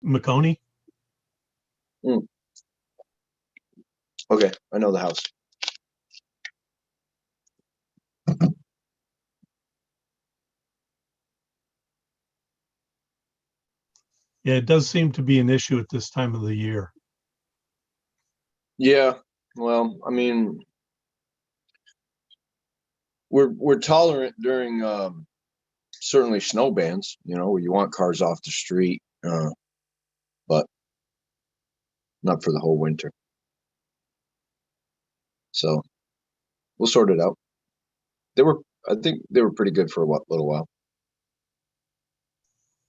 McConey. Okay, I know the house. Yeah, it does seem to be an issue at this time of the year. Yeah, well, I mean, we're tolerant during certainly snow bans, where you want cars off the street, but not for the whole winter. So we'll sort it out. I think they were pretty good for a little while.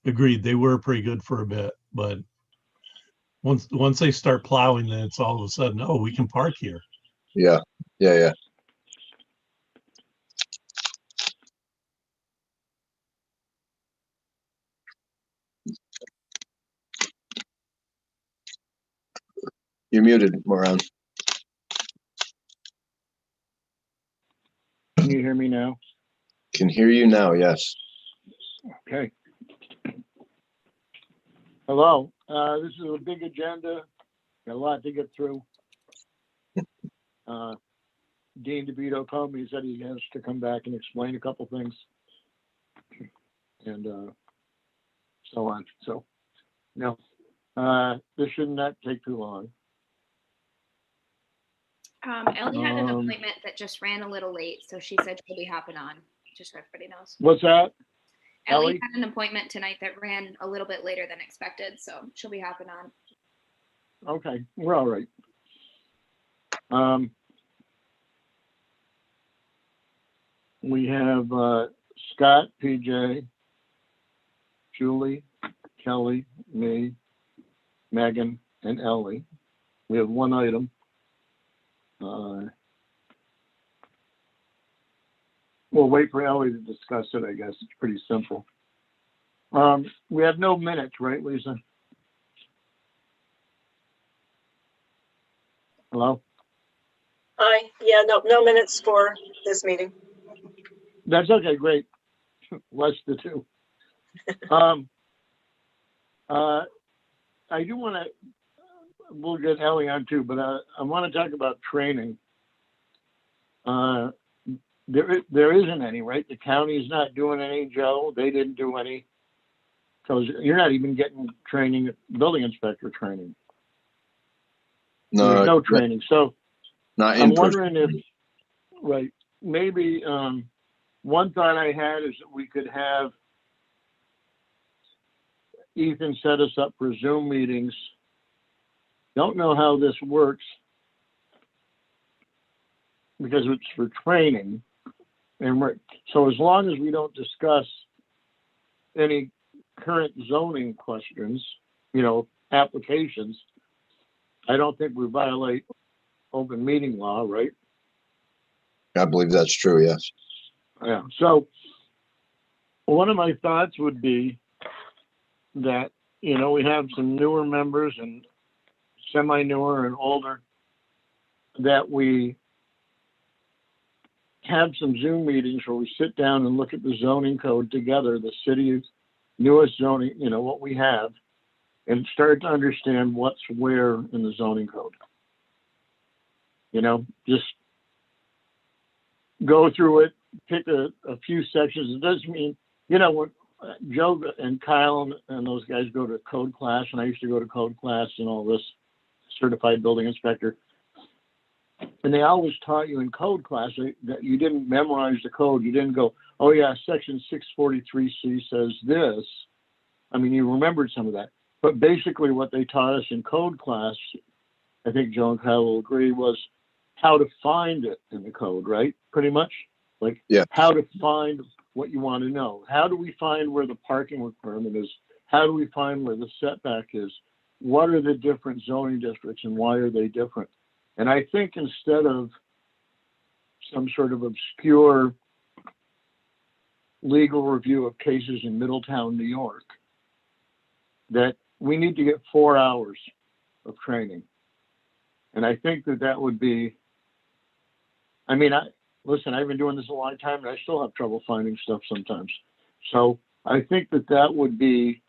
Agreed. They were pretty good for a bit, but once they start plowing, then it's all of a sudden, oh, we can park here. Yeah. You're muted, Moran. Can you hear me now? Can hear you now, yes. Okay. Hello. This is a big agenda. Got a lot to get through. Dean DeVito called me. He said he has to come back and explain a couple things, and so on. So, no, this should not take too long. Ellie had an appointment that just ran a little late, so she said she'll be hopping on, just so everybody knows. What's that? Ellie had an appointment tonight that ran a little bit later than expected, so she'll be hopping on. Okay, we're all right. We have Scott, PJ, Julie, Kelly, me, Megan, and Ellie. We have one item. We'll wait for Ellie to discuss it, I guess. It's pretty simple. We have no minutes, right, Lisa? Hello? Hi. Yeah, no minutes for this meeting. That's okay, great. Less the two. I do want to, we'll get Ellie on too, but I want to talk about training. There isn't any, right? The county's not doing any, Joe. They didn't do any. Because you're not even getting training, building inspector training. No, there's no training. So not I'm in wondering if, right, maybe one thought I had is that we could have Ethan set us up for Zoom meetings. Don't know how this works because it's for training. And so as long as we don't discuss any current zoning questions, applications, I don't think we violate open meeting law, right? I believe that's true, yes. Yeah. So one of my thoughts would be that, we have some newer members and semi-newer and older, that we have some Zoom meetings where we sit down and look at the zoning code together, the city's newest zoning, what we have, and start to understand what's where in the zoning code. Just go through it, pick a few sections. It doesn't mean, when Joe and Kyle and those guys go to code class, and I used to go to code class and all this, certified building inspector, and they always taught you in code class that you didn't memorize the code. You didn't go, oh yeah, section 643C says this. I mean, you remembered some of that. But basically what they taught us in code class, I think Joe and Kyle will agree, was how to find it in the code, right? Pretty much. Like how to find what you want to know. How do we find where the parking requirement is? How do we find where the setback is? What are the different zoning districts and why are they different? And I think instead of some sort of obscure legal review of cases in Middletown, New York, that we need to get 4 hours of training. And I think that would be, listen, I've been doing this a long time and I still have trouble finding stuff sometimes. So I think that would be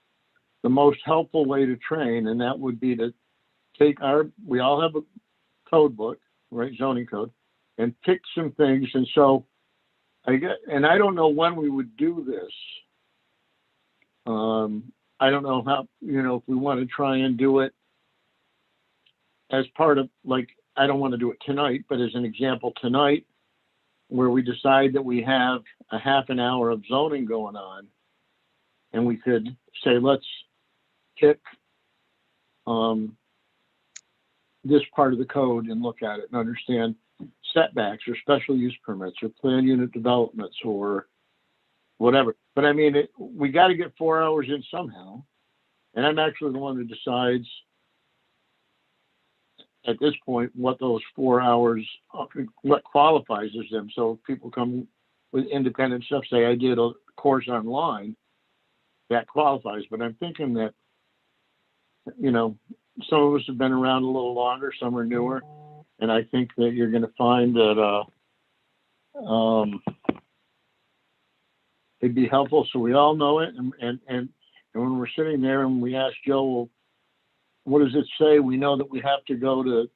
the most helpful way to train, and that would be to take we all have a code book, right, zoning code, and pick some things. And so and I don't know when we would do this. I don't know how, if we want to try and do it as part of, like, I don't want to do it tonight, but as an example tonight, where we decide that we have a half an hour of zoning going on, and we could say, let's pick this part of the code and look at it and understand setbacks or special use permits or plan unit developments or whatever. But I mean, we got to get 4 hours in somehow. And I'm actually the one who decides at this point what those 4 hours, what qualifies as them. So if people come with independent stuff, say I did a course online, that qualifies. But I'm thinking that, some of us have been around a little longer, some are newer. And I think that you're going to find that it'd be helpful so we all know it. And when we're sitting there and we ask Joe, well, what does it say? We know that we have to go to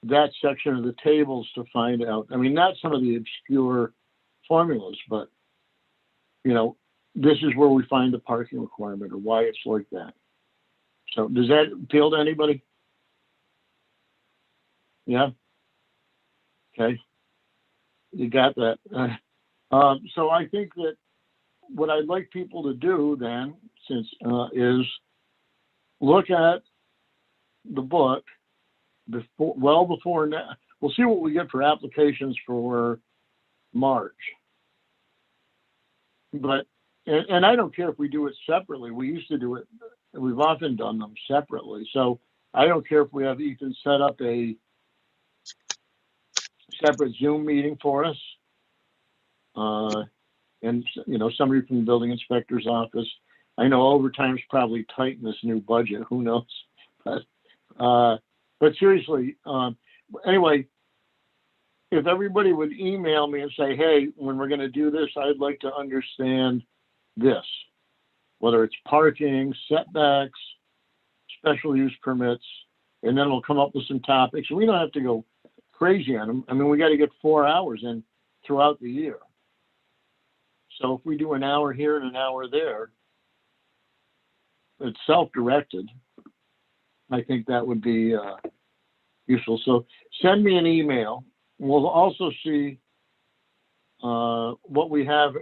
that section of the tables to find out. I mean, not some of the obscure formulas, but, this is where we find the parking requirement or why it's like that. So does that appeal to anybody? Yeah. Okay. You got that. So I think that what I'd like people to do then, since is look at the book before now. We'll see what we get for applications for March. But and I don't care if we do it separately. We used to do it. We've often done them separately. So I don't care if we have Ethan set up a separate Zoom meeting for us. And, somebody from the building inspector's office. I know overtime's probably tight in this new budget. Who knows? But seriously, anyway, if everybody would email me and say, hey, when we're going to do this, I'd like to understand this, whether it's parking, setbacks, special use permits, and then we'll come up with some topics. We don't have to go crazy on them. I mean, we got to get 4 hours in throughout the year. So if we do an hour here and an hour there, it's self-directed. I think that would be useful. So send me an email. We'll also see what we have.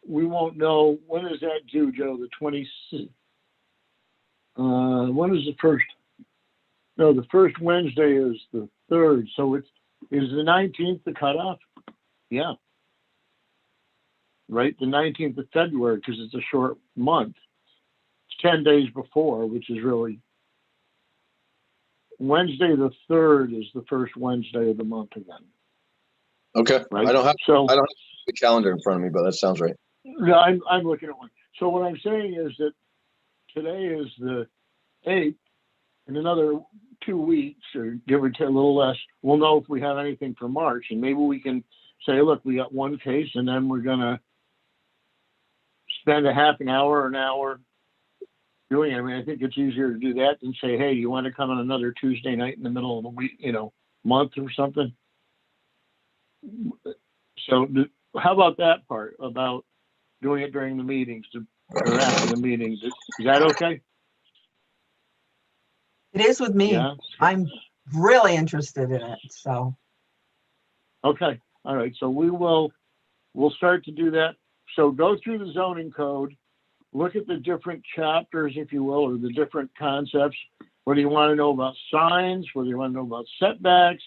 We won't know, when is that due, Joe? The 26th? When is the first? No, the first Wednesday is the 3rd. So is the 19th the cutoff? Yeah. Right, the 19th of February, because it's a short month. It's 10 days before, which is really Wednesday the 3rd is the first Wednesday of the month again. Okay. Right. I don't have So the calendar in front of me, but that sounds right. yeah, I'm looking at one. So what I'm saying is that today is the 8th. In another 2 weeks, or give or take a little less, we'll know if we have anything for March, and maybe we can say, look, we got one case, and then we're gonna spend a half an hour or an hour doing it. I mean, I think it's easier to do that than say, hey, you want to come on another Tuesday night in the middle of the week, month or something. So how about that part about doing it during the meetings or after the meetings? Is that okay? It is with me. Yeah. I'm really interested in it. So. Okay. All right. So we'll start to do that. So go through the zoning code, look at the different chapters, if you will, or the different concepts, whether you want to know about signs, whether you want to know about setbacks,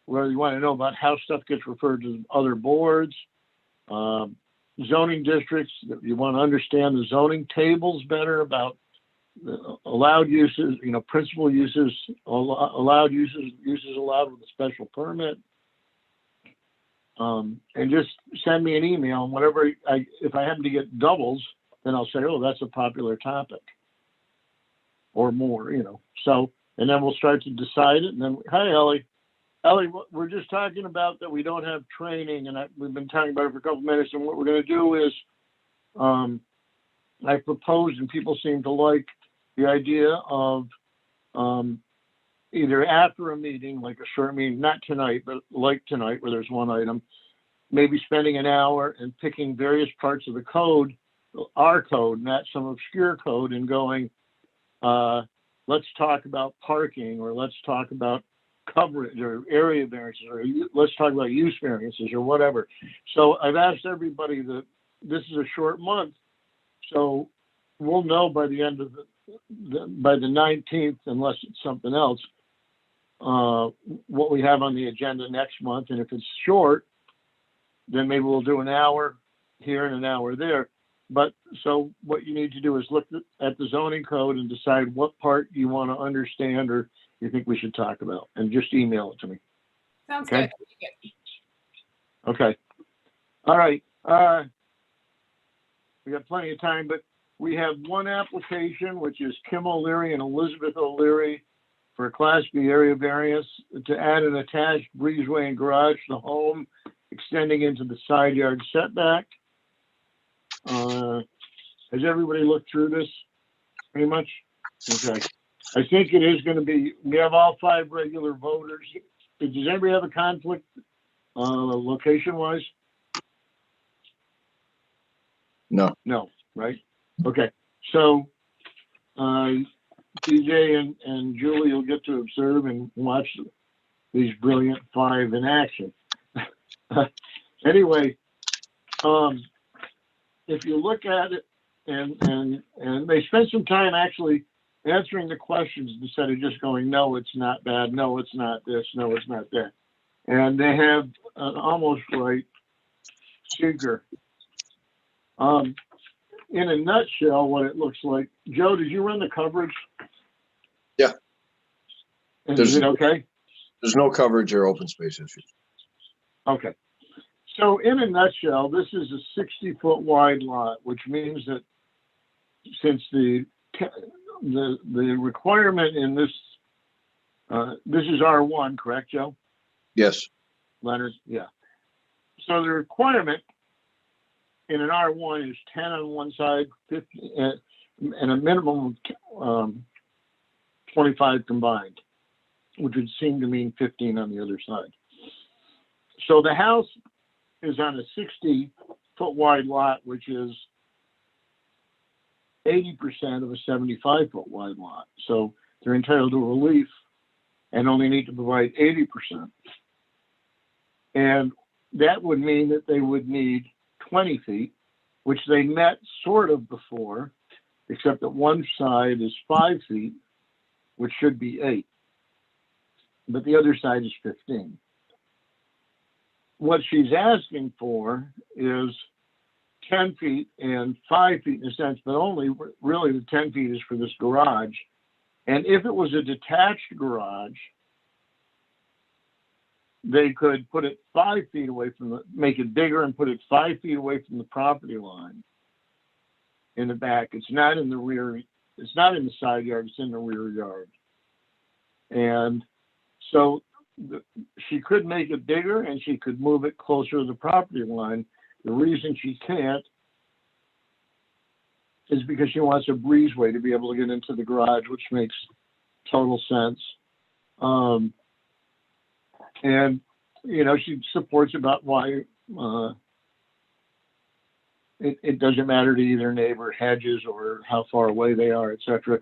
whether you want to know about how stuff gets referred to other boards, zoning districts, you want to understand the zoning tables better about allowed uses, principal uses, allowed uses allowed with a special permit. And just send me an email, and whatever if I happen to get doubles, then I'll say, oh, that's a popular topic or more, So, and then we'll start to decide it. And then, hi, Ellie, we're just talking about that we don't have training, and we've been talking about it for a couple minutes. And what we're going to do is I proposed, and people seem to like the idea of either after a meeting, like a short meeting, not tonight, but like tonight, where there's one item, maybe spending an hour and picking various parts of the code, our code, not some obscure code, and going, let's talk about parking, or let's talk about coverage or area variances, or let's talk about use variances or whatever. So I've asked everybody that this is a short month, so we'll know by the end of by the 19th, unless it's something else, what we have on the agenda next month. And if it's short, then maybe we'll do an hour here and an hour there. But so what you need to do is look at the zoning code and decide what part you want to understand or you think we should talk about, and just email it to me. Sounds Okay. good. Okay. All right. We got plenty of time, but we have one application, which is Kim O'Leary and Elizabeth O'Leary for a Class B area variance to add an attached breezeway and garage to the home extending into the side yard setback. Has everybody looked through this pretty much? Okay. I think it is going to be, we have all 5 regular voters. Does anybody have a conflict location-wise? No. No, right? Okay. So TJ and Julie will get to observe and watch these brilliant 5 in action. Anyway, if you look at it, and they spent some time actually answering the questions instead of just going, no, it's not bad, no, it's not this, no, it's not that. And they have an almost right seeker. In a nutshell, what it looks like. Joe, did you run the coverage? Yeah. Is it okay? There's no coverage or open space issues. Okay. So in a nutshell, this is a 60-foot wide lot, which means that since the requirement in this, this is R1, correct, Joe? Yes. Leonard, yeah. So the requirement in an R1 is 10 on one side, 50, and a minimum of 25 combined, which would seem to mean 15 on the other side. So the house is on a 60-foot wide lot, which is 80% of a 75-foot wide lot. So they're entitled to relief and only need to provide 80%. And that would mean that they would need 20 feet, which they met sort of before, except that one side is 5 feet, which should be 8. But the other side is 15. What she's asking for is 10 feet and 5 feet in a sense, but only really the 10 feet is for this garage. And if it was a detached garage, they could put it 5 feet away from the, make it bigger and put it 5 feet away from the property line in the back. It's not in the rear, it's not in the side yard, it's in the rear yard. And so she could make it bigger and she could move it closer to the property line. The reason she can't is because she wants a breezeway to be able to get into the garage, which makes total sense. And, you know, she supports about why it doesn't matter to either neighbor, hedges, or how far away they are, etc.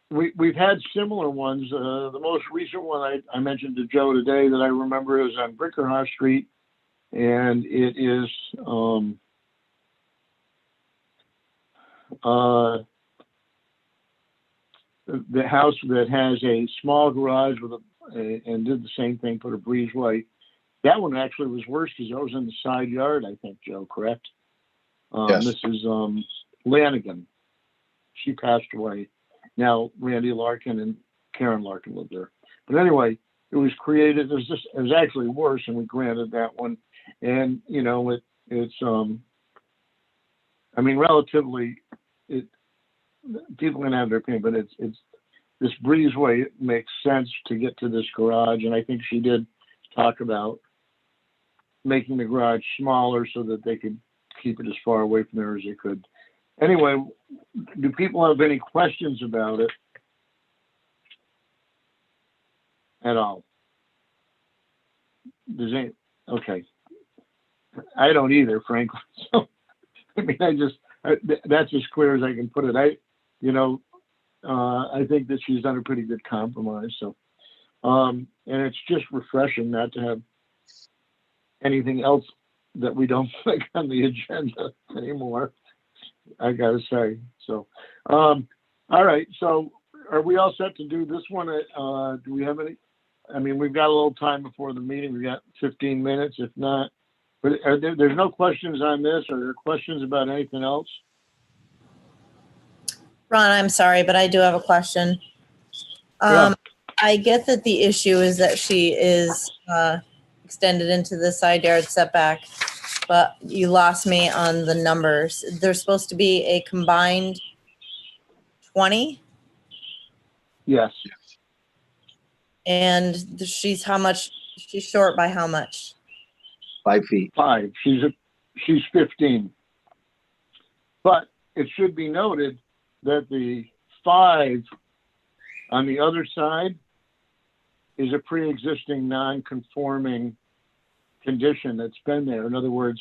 We've had similar ones. The most recent one I mentioned to Joe today that I remember is on Brickerhouse Street, and it is the house that has a small garage with and did the same thing, put a breezeway. That one actually was worse because that was in the side yard, I think, Joe, correct? Yes. This is Lanigan. She passed away. Now Randy Larkin and Karen Larkin live there. But anyway, it was created. It was actually worse, and we granted that one. And you know, it's I mean, relatively, people can have their opinion, but it's this breezeway makes sense to get to this garage, and I think she did talk about making the garage smaller so that they could keep it as far away from there as they could. Anyway, do people have any questions about it at all? Does any, okay. I don't either, frankly. So, I mean, that's as clear as I can put it. I think that she's done a pretty good compromise. So, and it's just refreshing not to have anything else that we don't like on the agenda anymore, I gotta say. So, all right. So are we all set to do this one? Do we have any? I mean, we've got a little time before the meeting. We've got 15 minutes, if not. But there's no questions on this. Are there questions about anything else? Ron, I'm sorry, but I do have a question. Yeah. I get that the issue is that she is extended into the side yard setback, but you lost me on the numbers. There's supposed to be a combined 20, Yes. and she's how much? She's short by how much? 5 feet. 5. She's 15. But it should be noted that the 5 on the other side is a pre-existing non-conforming condition that's been there. In other words,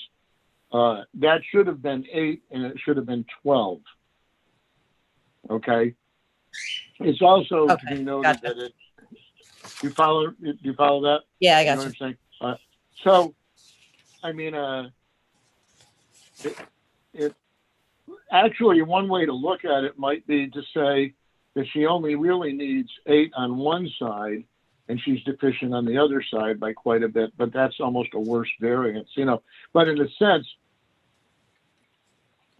that should have been 8 and it should have been 12. Okay. It's also to be noted Gotcha. that it. Do you follow that? Yeah, I You know got what you. I'm saying? So, I mean, it actually, one way to look at it might be to say that she only really needs 8 on one side and she's deficient on the other side by quite a bit, but that's almost a worse variance, But in a sense,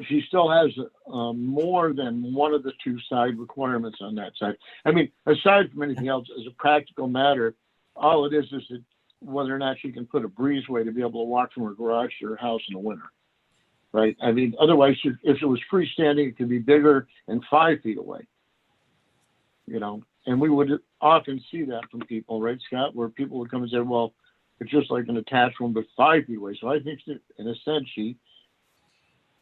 she still has more than one of the 2 side requirements on that side. I mean, aside from anything else, as a practical matter, all it is that whether or not she can put a breezeway to be able to walk from her garage to her house in the winter, right? I mean, otherwise, if it was freestanding, it could be bigger and 5 feet away, and we would often see that from people, right, Scott, where people would come and say, well, it's just like an attached room, but 5 feet away. So I think that in a sense, she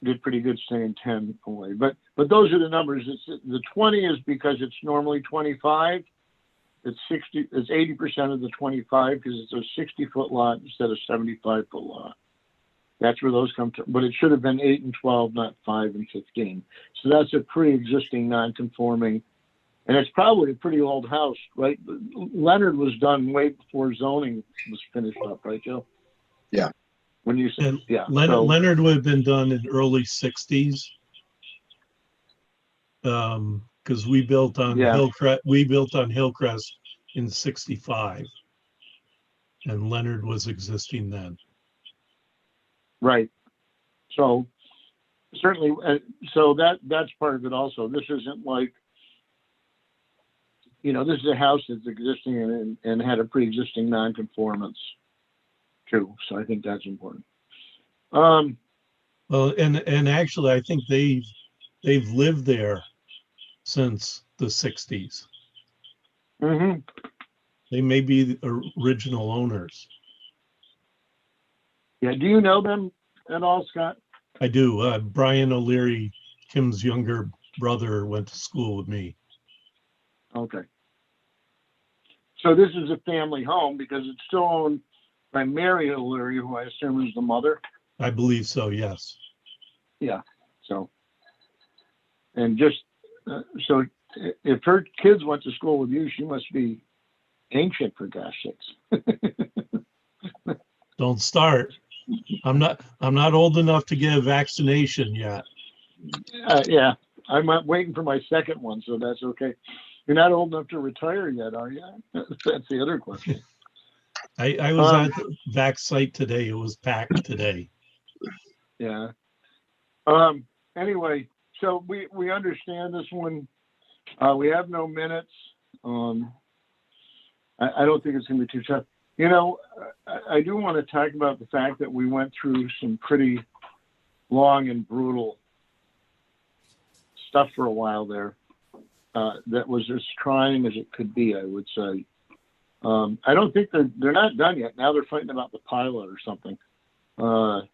did pretty good staying 10 away, but those are the numbers. The 20 is because it's normally 25. It's 60. It's 80% of the 25 because it's a 60-foot lot instead of 75-foot lot. That's where those come to. But it should have been 8 and 12, not 5 and 15. So that's a pre-existing non-conforming, and it's probably a pretty old house, right? Leonard was done way before zoning was finished up, right, Joe? Yeah. When you said, And yeah. Leonard would have been done in early 60s. Because we built on Yeah. Hillcrest in 65. And Leonard was existing then. Right. So certainly, so that's part of it also. This isn't like, this is a house that's existing and had a pre-existing non-conformance too. So I think that's important. Well, and actually, I think they've lived there since the 60s. Mm-hmm. They may be the original owners. Yeah. Do you know them at all, Scott? I do. Brian O'Leary, Kim's younger brother, went to school with me. Okay. So this is a family home because it's still owned by Mary O'Leary, who I assume is the mother. I believe so, yes. Yeah. So, and just so if her kids went to school with you, she must be ancient, for gosh sakes. Don't start. I'm not old enough to get a vaccination yet. Yeah, I'm waiting for my second one, so that's okay. You're not old enough to retire yet, are you? That's the other question. I was at the vac site today. It was packed today. Yeah. Anyway, so we understand this one. We have no minutes. I don't think it's going to be too tough. I do want to talk about the fact that we went through some pretty long and brutal stuff for a while there. That was as trying as it could be, I would say. I don't think they're not done yet. Now they're fighting about the pilot or something. Well,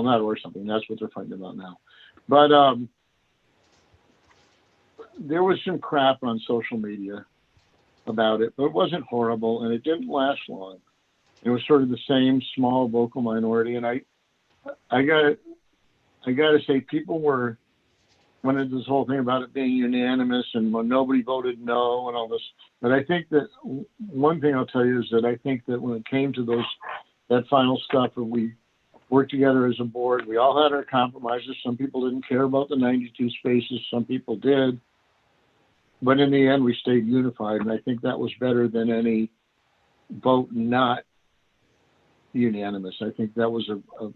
not or something. That's what they're fighting about now. But there was some crap on social media about it, but it wasn't horrible, and it didn't last long. It was sort of the same small vocal minority, and I gotta say, people were when this whole thing about it being unanimous and when nobody voted no and all this. But I think that one thing I'll tell you is that I think that when it came to that final stuff, and we worked together as a board, we all had our compromises. Some people didn't care about the 92 spaces, some people did. But in the end, we stayed unified, and I think that was better than any vote not unanimous. I think that was a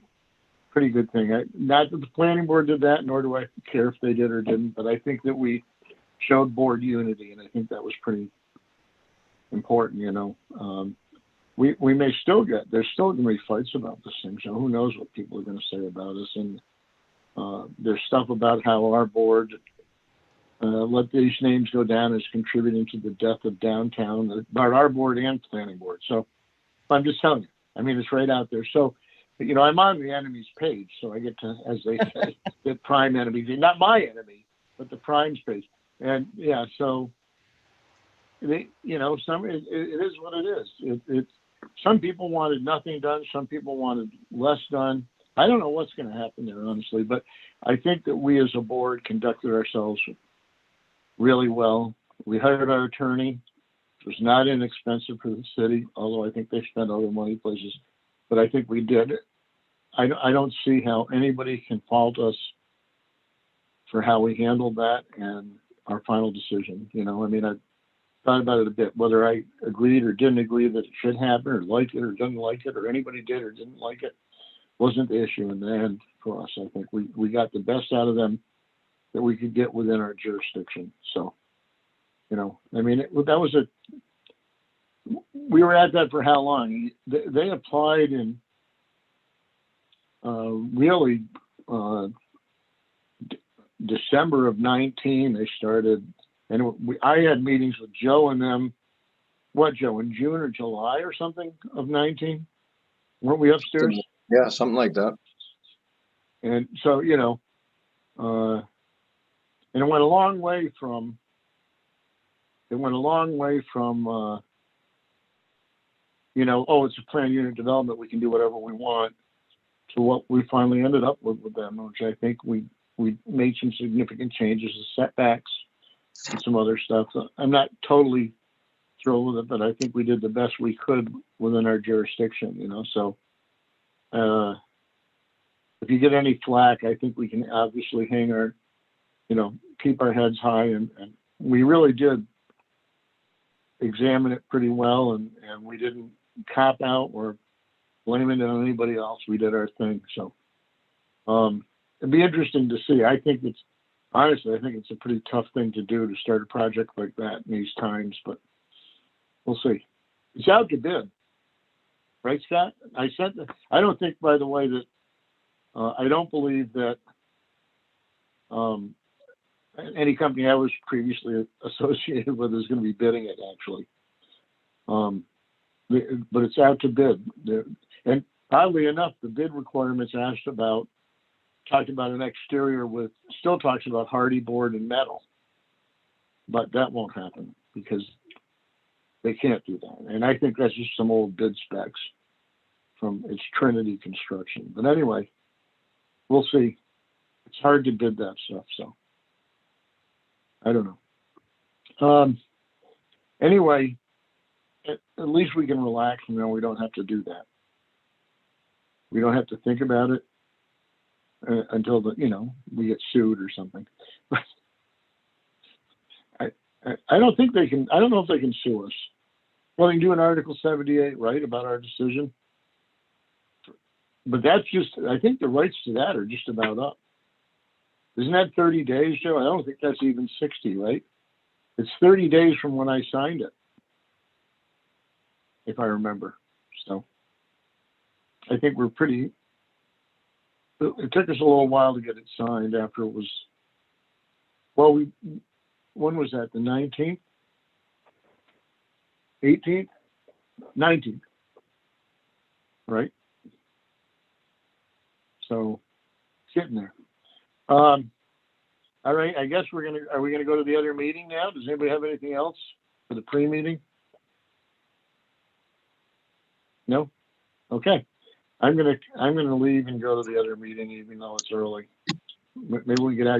pretty good thing. Not that the planning board did that, nor do I care if they did or didn't, but I think that we showed board unity, and I think that was pretty important, you know. We may still there's still going to be fights about this thing, so who knows what people are going to say about us. And there's stuff about how our board let these names go down as contributing to the death of downtown, about our board and planning board. So I'm just telling you, I mean, it's right out there. So, you know, I'm on the enemy's page, so I get to, as they say, the prime enemy, not my enemy, but the prime's page. And yeah, so they, you know, it is what it is. Some people wanted nothing done. Some people wanted less done. I don't know what's going to happen there, honestly, but I think that we as a board conducted ourselves really well. We hired our attorney. It was not inexpensive for the city, although I think they spent other money places, but I think we did. I don't see how anybody can fault us for how we handled that and our final decision. You know, I mean, I thought about it a bit, whether I agreed or didn't agree that it should happen or liked it or didn't like it or anybody did or didn't like it wasn't the issue in the end for us. I think we got the best out of them that we could get within our jurisdiction. So, you know, I mean, we were at that for how long? They applied in really December of 19. They started, and I had meetings with Joe and them. What, Joe, in June or July or something of 19? Weren't we upstairs? Yeah, something like that. And so, you know, and it went a long way from, you know, oh, it's a planned unit development, we can do whatever we want, to what we finally ended up with them, which I think we made some significant changes, setbacks, and some other stuff. I'm not totally thrilled with it, but I think we did the best we could within our jurisdiction, you know. So if you get any flack, I think we can obviously hang our, you know, keep our heads high, and we really did examine it pretty well, and we didn't cop out or blame it on anybody else. We did our thing. So it'd be interesting to see. I think it's a pretty tough thing to do, to start a project like that in these times, but we'll see. It's out to bid, right, Scott? I don't think, by the way, that I don't believe that any company I was previously associated with is going to be bidding it, actually. But it's out to bid. And oddly enough, the bid requirements talked about an exterior still talks about hardy board and metal. But that won't happen because they can't do that. And I think that's just some old bid specs from its Trinity Construction. But anyway, we'll see. It's hard to bid that stuff, so I don't know. Anyway, at least we can relax, and now we don't have to do that. We don't have to think about it until we get sued or something. I don't think they can. I don't know if they can sue us. Well, they can do an Article 78, right, about our decision. But that's just, I think the rights to that are just about up. Isn't that 30 days, Joe? I don't think that's even 60, right? It's 30 days from when I signed it, if I remember. So I think we're pretty, it took us a little while to get it signed after it was, well, when was that? The 19th? 18th? 19th, right? So, sitting there. All right, I guess are we gonna go to the other meeting now? Does anybody have anything else for the pre-meeting? No? Okay. I'm gonna leave and go to the other meeting even though it's early. Maybe we get out